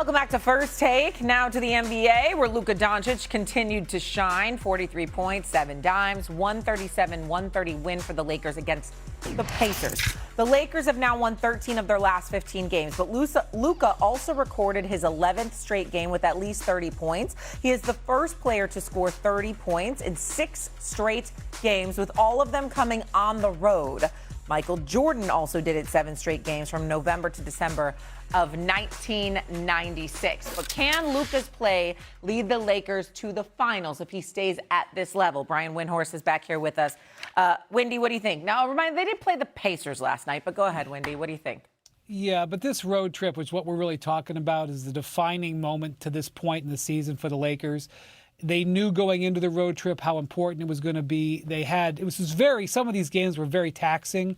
Welcome back to First Take. Now to the NBA, where Luka Doncic continued to shine. 43 points, 7 dimes, 137-130 win for the Lakers against the Pacers. The Lakers have now won 13 of their last 15 games, but Luka also recorded his 11th straight game with at least 30 points. He is the first player to score 30 points in 6 straight games, with all of them coming on the road. Michael Jordan also did it 7 straight games from November to December of 1996. But can Luka's play lead the Lakers to the finals if he stays at this level? Brian Windhorst is back here with us. Wendy, what do you think? Now, remind they did play the Pacers last night, but go ahead, Wendy. What do you think? Yeah, but this road trip, which what we're really talking about, is the defining moment to this point in the season for the Lakers. They knew going into the road trip how important it was going to be. Some of these games were very taxing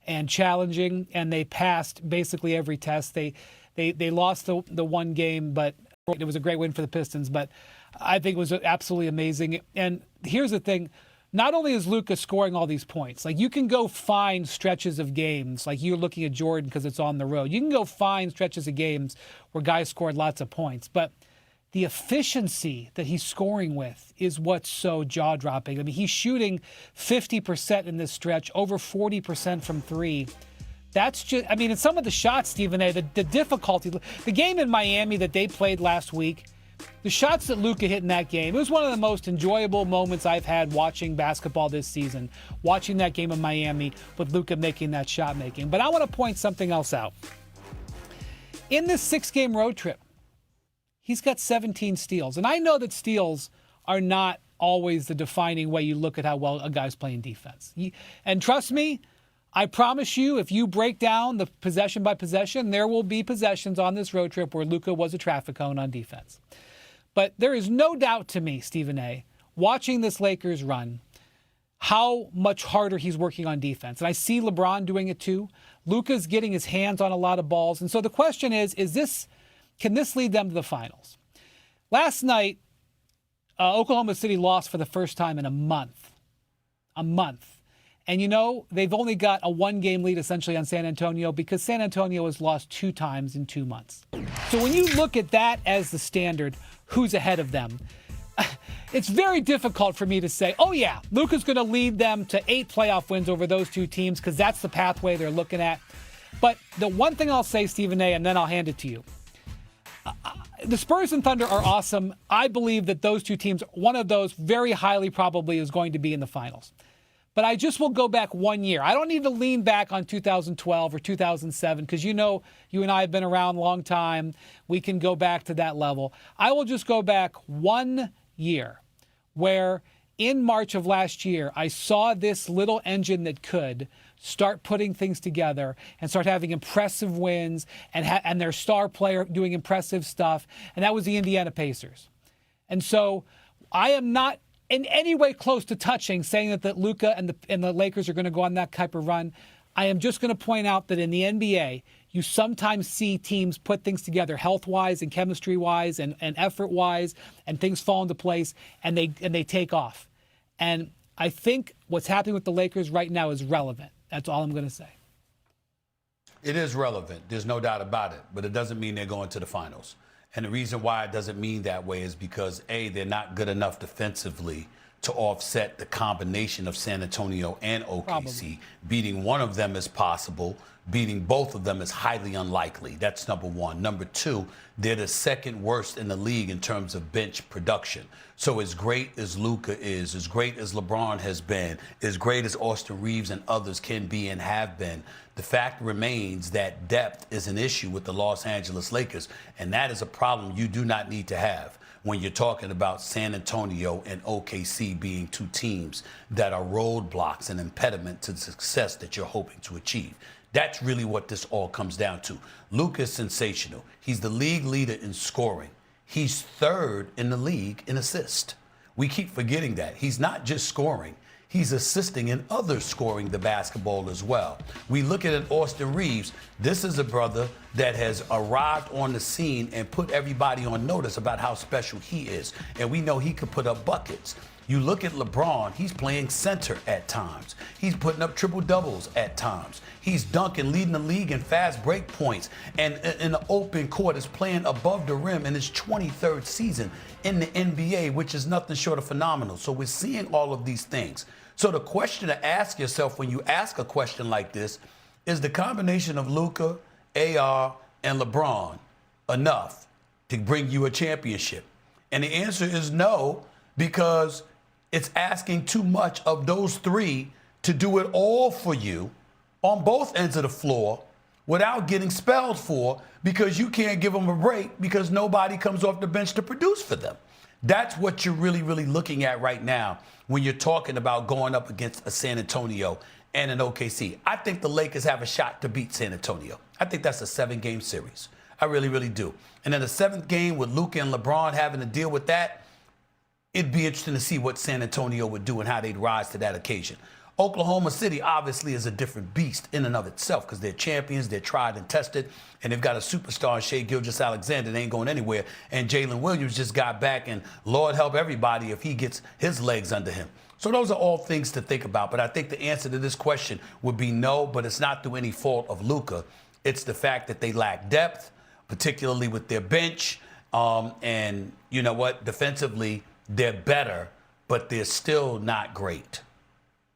and challenging, and they passed basically every test. They lost the one game, but it was a great win for the Pistons. But I think it was absolutely amazing. And here's the thing. Not only is Luka scoring all these points, like you can go find stretches of games, like you're looking at Jordan because it's on the road. You can go find stretches of games where guys scored lots of points. But the efficiency that he's scoring with is what's so jaw-dropping. I mean, he's shooting 50% in this stretch, over 40% from three. That's just, I mean, in some of the shots, Stephen A., the difficulty, the game in Miami that they played last week, the shots that Luka hit in that game, it was one of the most enjoyable moments I've had watching basketball this season, watching that game in Miami with Luka making that shot making. But I want to point something else out. In this 6-game road trip, he's got 17 steals. And I know that steals are not always the defining way you look at how well a guy's playing defense. And trust me, I promise you, if you break down the possession by possession, there will be possessions on this road trip where Luka was a traffic cone on defense. But there is no doubt to me, Stephen A., watching this Lakers run, how much harder he's working on defense. And I see LeBron doing it too. Luka's getting his hands on a lot of balls. And so the question is can this lead them to the finals? Last night, Oklahoma City lost for the first time in a month. And, they've only got a 1-game lead essentially on San Antonio because San Antonio has lost 2 times in 2 months. So when you look at that as the standard, who's ahead of them? It's very difficult for me to say, oh, yeah, Luka's going to lead them to 8 playoff wins over those 2 teams because that's the pathway they're looking at. But the one thing I'll say, Stephen A., and then I'll hand it to you. The Spurs and Thunder are awesome. I believe that those 2 teams, one of those very highly probably is going to be in the finals. But I just will go back 1 year. I don't need to lean back on 2012 or 2007 because you and I have been around a long time. We can go back to that level. I will just go back 1 year where in March of last year, I saw this little engine that could start putting things together and start having impressive wins and their star player doing impressive stuff. And that was the Indiana Pacers. And so I am not in any way close to touching saying that Luka and the Lakers are going to go on that type of run. I am just going to point out that in the NBA, you sometimes see teams put things together health-wise and chemistry-wise and effort-wise, and things fall into place and they take off. And I think what's happening with the Lakers right now is relevant. That's all I'm going to say. It is relevant. There's no doubt about it. But it doesn't mean they're going to the finals. And the reason why it doesn't mean that way is because, A, they're not good enough defensively to offset the combination of San Antonio and OKC. Probably. Beating one of them is possible. Beating both of them is highly unlikely. That's number one. Number two, they're the second worst in the league in terms of bench production. So as great as Luka is, as great as LeBron has been, as great as Austin Reeves and others can be and have been, the fact remains that depth is an issue with the Los Angeles Lakers, and that is a problem you do not need to have when you're talking about San Antonio and OKC being 2 teams that are roadblocks and impediment to the success that you're hoping to achieve. That's really what this all comes down to. Luka is sensational. He's the league leader in scoring. He's 3rd in the league in assists. We keep forgetting that. He's not just scoring. He's assisting in others scoring the basketball as well. We look at it, Austin Reeves. This is a brother that has arrived on the scene and put everybody on notice about how special he is. And we know he could put up buckets. You look at LeBron, he's playing center at times. He's putting up triple doubles at times. He's dunking, leading the league in fast break points. And in the open court is playing above the rim in his 23rd season in the NBA, which is nothing short of phenomenal. So we're seeing all of these things. So the question to ask yourself when you ask a question like this is the combination of Luka, AR, and LeBron enough to bring you a championship? And the answer is no, because it's asking too much of those three to do it all for you on both ends of the floor without getting spelled for, because you can't give them a break because nobody comes off the bench to produce for them. That's what you're really, really looking at right now when you're talking about going up against a San Antonio and an OKC. I think the Lakers have a shot to beat San Antonio. I think that's a 7-game series. I really, really do. And then the 7th game with Luka and LeBron having to deal with that, it'd be interesting to see what San Antonio would do and how they'd rise to that occasion. Oklahoma City obviously is a different beast in and of itself because they're champions, they're tried and tested, and they've got a superstar in Shai Gilgeous-Alexander that ain't going anywhere. And Jalen Williams just got back, and Lord help everybody if he gets his legs under him. So those are all things to think about. But I think the answer to this question would be no, but it's not through any fault of Luka. It's the fact that they lack depth, particularly with their bench. And you know what? Defensively, they're better, but they're still not great.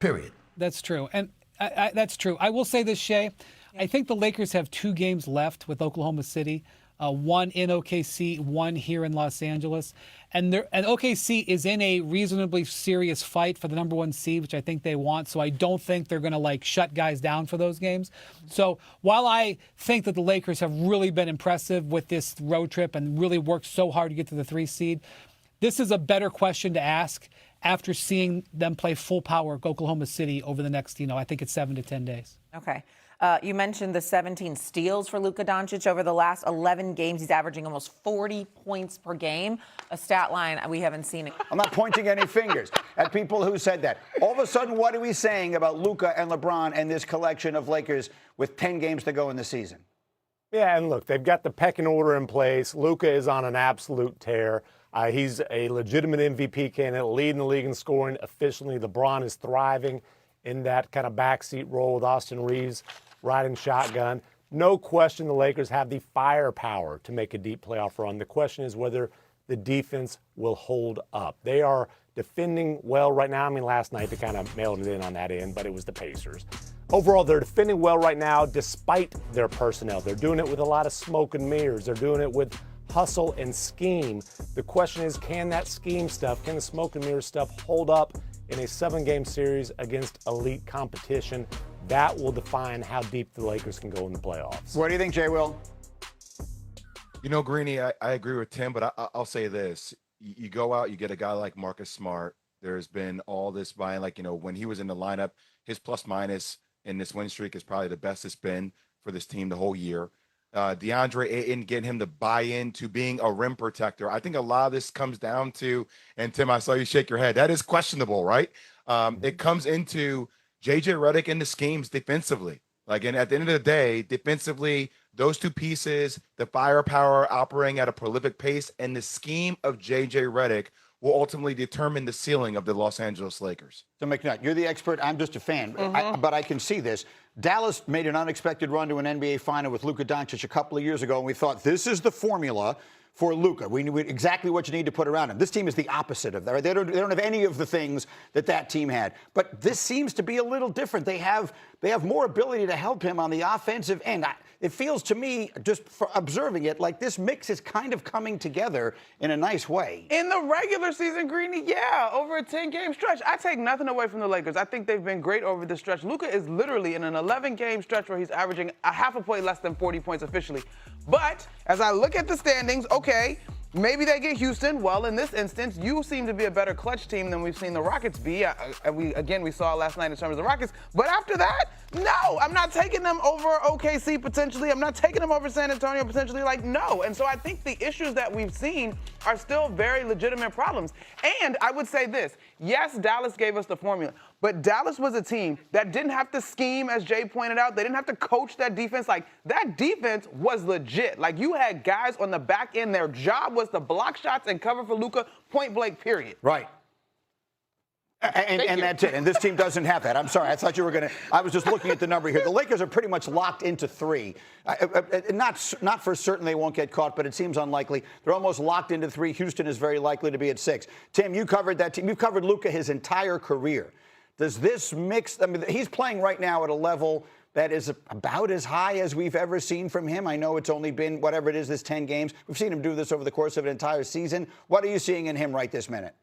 Period. That's true. And that's true. I will say this, Shay. I think the Lakers have 2 games left with Oklahoma City, one in OKC, one here in Los Angeles. And OKC is in a reasonably serious fight for the #1 seed, which I think they want. So I don't think they're going to shut guys down for those games. So while I think that the Lakers have really been impressive with this road trip and really worked so hard to get to the 3 seed, this is a better question to ask after seeing them play full power at Oklahoma City over the next, I think it's 7 to 10 days. Okay. You mentioned the 17 steals for Luka Doncic over the last 11 games. He's averaging almost 40 points per game, a stat line we haven't seen. I'm not pointing any fingers at people who said that. All of a sudden, what are we saying about Luka and LeBron and this collection of Lakers with 10 games to go in the season? Yeah, and look, they've got the pecking order in place. Luka is on an absolute tear. He's a legitimate MVP candidate, leading the league in scoring efficiently. LeBron is thriving in that kind of backseat role with Austin Reeves riding shotgun. No question the Lakers have the firepower to make a deep playoff run. The question is whether the defense will hold up. They are defending well right now. I mean, last night they kind of mailed it in on that end, but it was the Pacers. Overall, they're defending well right now despite their personnel. They're doing it with a lot of smoke and mirrors. They're doing it with hustle and scheme. The question is, can that scheme stuff, can the smoke and mirror stuff hold up in a 7-game series against elite competition? That will define how deep the Lakers can go in the playoffs. What do you think, Jay Will? Greeny, I agree with Tim, but I'll say this. You go out, you get a guy like Marcus Smart. There's been all this buying, when he was in the lineup, his plus-minus in this win streak is probably the best it's been for this team the whole year. DeAndre Ayton, getting him to buy into being a rim protector. I think a lot of this comes down to, and Tim, I saw you shake your head. That is questionable, right? It comes into JJ Redick and the schemes defensively. And at the end of the day, defensively, those 2 pieces, the firepower operating at a prolific pace, and the scheme of JJ Redick will ultimately determine the ceiling of the Los Angeles Lakers. So, McNutt, you're the expert. I'm just a fan. But I can see this. Dallas made an unexpected run to an NBA final with Luka Doncic a couple of years ago, and we thought this is the formula for Luka. We knew exactly what you need to put around him. This team is the opposite of that. Right? They don't have any of the things that team had. But this seems to be a little different. They have more ability to help him on the offensive end. It feels to me, just for observing it, like this mix is kind of coming together in a nice way. In the regular season, Greeny, yeah, over a 10-game stretch. I take nothing away from the Lakers. I think they've been great over this stretch. Luka is literally in an 11-game stretch where he's averaging a half a point less than 40 points officially. But as I look at the standings, okay, maybe they get Houston. Well, in this instance, you seem to be a better clutch team than we've seen the Rockets be. We saw last night in terms of the Rockets. But after that, no, I'm not taking them over OKC potentially. I'm not taking them over San Antonio potentially. No. And so I think the issues that we've seen are still very legitimate problems. And I would say this. Yes, Dallas gave us the formula. But Dallas was a team that didn't have to scheme, as Jay pointed out. They didn't have to coach that defense. That defense was legit. You had guys on the back end. Their job was to block shots and cover for Luka, point blank, period. Right. And that's it. And this team doesn't have that. I'm sorry. I thought you were going to. I was just looking at the number here. The Lakers are pretty much locked into 3. Not for certain they won't get caught, but it seems unlikely. They're almost locked into 3. Houston is very likely to be at 6. Tim, you covered that team. You covered Luka his entire career. Does this mix? I mean, he's playing right now at a level that is about as high as we've ever seen from him. I know it's only been whatever it is, this 10 games. We've seen him do this over the course of an entire season. What are you seeing in him right this minute?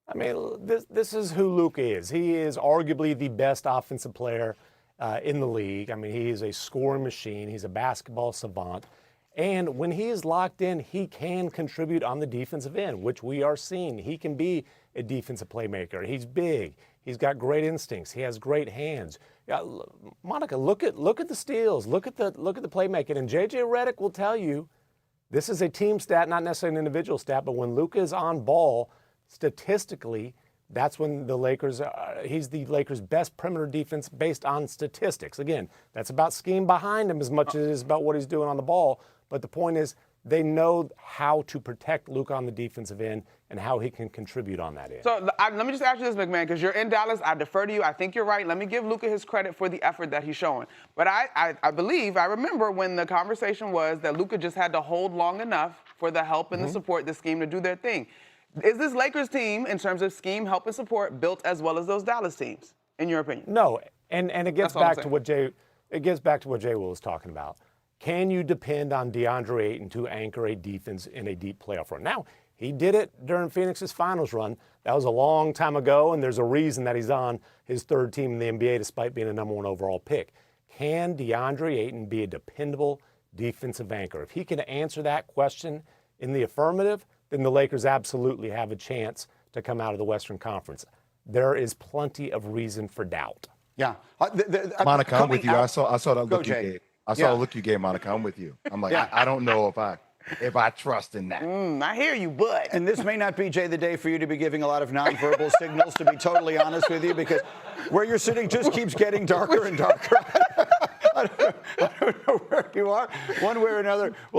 I mean, this is who Luka is. He is arguably the best offensive player in the league. I mean, he is a scoring machine. He's a basketball savant. And when he is locked in, he can contribute on the defensive end, which we are seeing. He can be a defensive playmaker. He's big. He's got great instincts. He has great hands. Monica, look at the steals. Look at the playmaking. And J.J. Redick will tell you, this is a team stat, not necessarily an individual stat, but when Luka is on ball, statistically, that's when the Lakers, he's the Lakers' best perimeter defense based on statistics. Again, that's about scheme behind him as much as it is about what he's doing on the ball. But the point is, they know how to protect Luka on the defensive end and how he can contribute on that end. So let me just ask you this, McMahon, because you're in Dallas. I defer to you. I think you're right. Let me give Luka his credit for the effort that he's showing. But I remember when the conversation was that Luka just had to hold long enough for the help and the support, the scheme to do their thing. Is this Lakers team, in terms of scheme, help, and support, built as well as those Dallas teams, in your opinion? No, and it gets back to what Jay Will was talking about. Can you depend on DeAndre Ayton to anchor a defense in a deep playoff run? Now, he did it during Phoenix's finals run. That was a long time ago, and there's a reason that he's on his third team in the NBA despite being a number 1 overall pick. Can DeAndre Ayton be a dependable defensive anchor? If he can answer that question in the affirmative, then the Lakers absolutely have a chance to come out of the Western Conference. There is plenty of reason for doubt. Yeah. Monica, I'm with you. I saw that look you gave. I saw Yeah. the look you gave, Monica. I'm with you. I'm like, I don't know if I trust in that. I hear you, but. And this may not be, Jay, the day for you to be giving a lot of nonverbal signals, to be totally honest with you, because where you're sitting just keeps getting darker and darker. I don't know where you are, one way or another.